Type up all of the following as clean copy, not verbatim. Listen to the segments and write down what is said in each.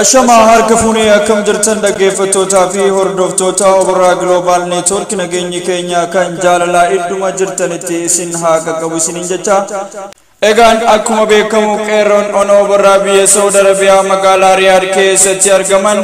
Ashama harka fuunee akkam jirtan dhaggeeffattootaa fi hordoftoota Obraa Global Network nageenyi keenya kan jaalalaa idduma jirtanitti isin haa qaqqabu isiniin jecha. Egaan akkuma beekamu qeerroon onoo Obraa biyya Saudi Arabiyaa magaalaa Riyaad keessatti argaman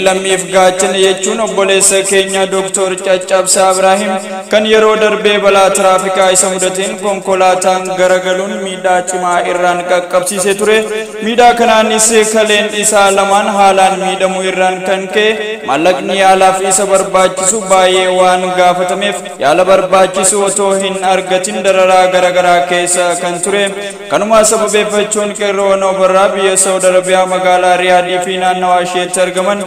lammiif gaachana jechuun obboleessa keenya Dr. Caccabsaa Ibrahim kan yeroo darbee balaa tiraafikaa isa mudateen konkolaataan garagaluun miidhaa cimaa irraan qaqqabsiisee ture. Miidhaa kanaanis kaleen isaa lamaan haalaan miidhamuu irraan kan ka'e maallaqni yaalaaf isa barbaachisu baay'ee waan gaafatameef yaala barbaachisu otoo hin argatin dararaa garagaraa keessa kan ture. Kanuma sababeeffachuun qeerroon Obraa biyya Saudi Arabiyaa magaalaa Riyaadii fi naannawaa isheetti argaman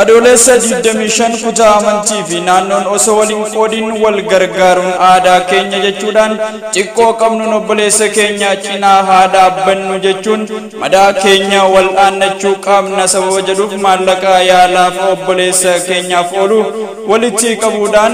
adoolessa 25 kutaa amantii fi naannoon osoo waliin qoodiin wal gargaaruun aadaa keenya jechuudhaan xiqqoo qabnuun obboleessa keenya cinaa haa dhaabbannu jechuun madaa keenya wal aannachuu qabna sababa jedhuuf maallaqa yaalaaf obboleessa keenyaaf oolu walitti qabuudhaan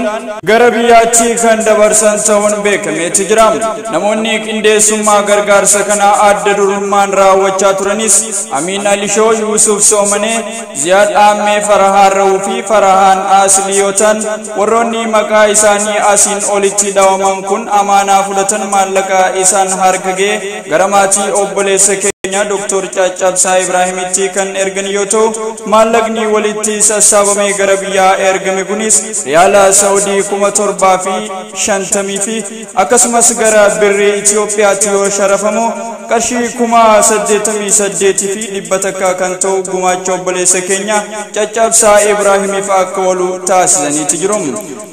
gara biyyaatti kan dabarsan ta'uun beekameeti jira. Namoonni qindeessummaa gargaarsa kana adda durummaan raawwachaa turanis Amiin Alishoo, Yuusuf Soomanee, Ziyaad Aammee, Farahaan Rawuu fi Farahaan Asliyootaan warroonni maqaa isaanii asiin olitti dhawaman kun amaanaa fudhatan maallaqa isaan harka ga'e gara maatii obboleessa keenya Dr. Caccabsaa Ibrahimitti kan ergan yoo ta'u maallaqni walitti sassaabamee gara biyyaa ergame kunis riyaala Saawudii 7,050 fi akkasumas gara birrii Itoophiyaatti yoo sharafamu qarshii 88,000 fi 100 kan ta'u gumaacha obboleessa keenya Caccabsaa Ibrahimiif akka oolu taasisaniiti jiru.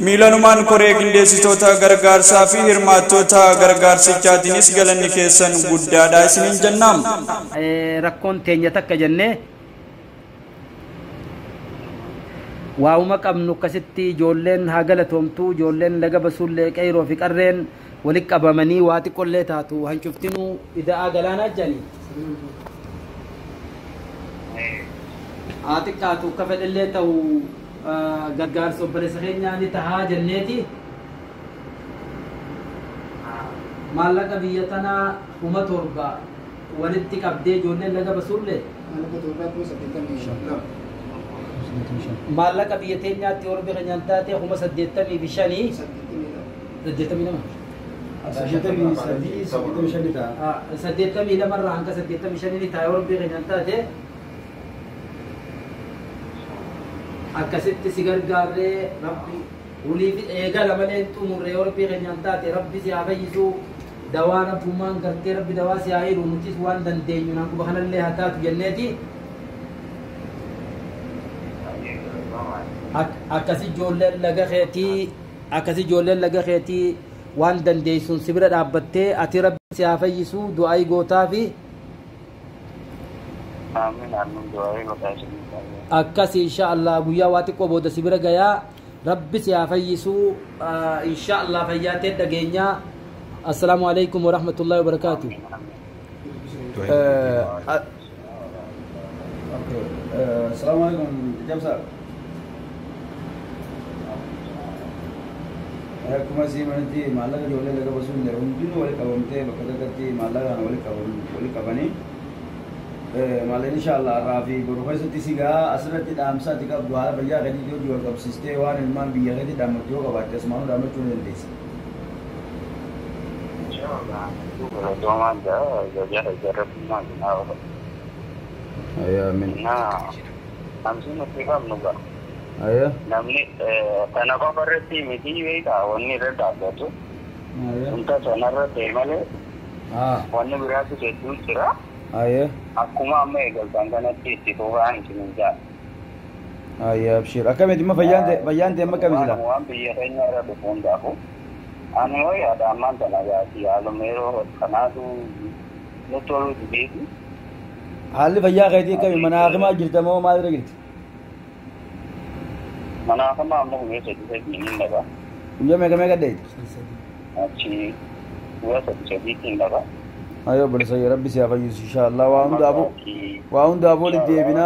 Miilanumaan koree qindeessitoota gargaarsaa fi hirmaattoota gargaarsichaatiinis galanni keessan guddaadha isiniin jenna. Rakkoon teenya takka jennee waa'uma qabnu akkasitti ijoolleen haa galatoomtu, ijoolleen laga basuullee qeyroo fi qarreen walitti qabamanii waa xiqqollee taatu hancuftinuu ida'aa galaanaa jedhanii haa xiqqaatu akka fedhallee ta'u gargaarsa obboleessa keenyaa ni tahaa jenneeti maallaqa biyya tanaa 7,000 walitti qabdee ijoolleen laga basuullee maallaqa biyya teenyaatti warra biyya keenyaan taate 85,000 80 lamarraa hanga 85 taa'ee warra biyya keenyaan taate akkasitti si gargaarree rabbi uliif eegala malee xumurree warra biyya keenyaan taate rabbi si haa fayyisu dawaa rabbummaan gartee rabbi dawaa si haa hiru nutis waan dandeenyu naan quba kanallee haa taatu jenneeti akkasi ijoolleen laga keetii waan dandeessuun si bira dhaabbattee ati rabbi si haa fayyisu du'aayii gootaa fi akkas inshaallah guyyaa waa xiqqoo booda si bira gayaa rabbi si haa fayyisu inshaallah fayyaatee dhageenyaa. السلام عليكم ورحمة الله وبركاته. السلام عليكم جمسار. كما سيمانتي مالك جولة لك بسون له هندو ولا كبمته بكذا كتي مالك أنا ولا كبني مالك إن شاء الله رافي بروحه ستيسيجا أسرة تدامسا تكاب دوارا بيا غدي جو جوار كاب سيستي وان إلمان بيا غدي دامت جو كاب تسمعون دامت شو نديس Ayah min. Nah, langsung mesti kamu juga. Ayah. Namni karena kau berarti mesti juga wanni reda tu. Ayah. Untuk sonar temale. Wanni berarti itu cerah. Ayah. Aku mah megal tangga ti orang sini. Ayah, abshir. Akam itu mah bayan tema kami sila. Aku ambil yang ada di pondok aku. Anu ya ada aman tenaga si alumero karena tu betul begitu. Hal भैया कहती है कभी मनाकमा गिरता मो मादर गिरती मनाकमा हम लोग ये चीज़ नहीं लगा मुझे मैं कर दे अच्छी वो सब चीज़ नहीं लगा अयो बड़े सही रब्बी से आवाज़ इंशाअल्लाह वाउंड आबो ले दे बिना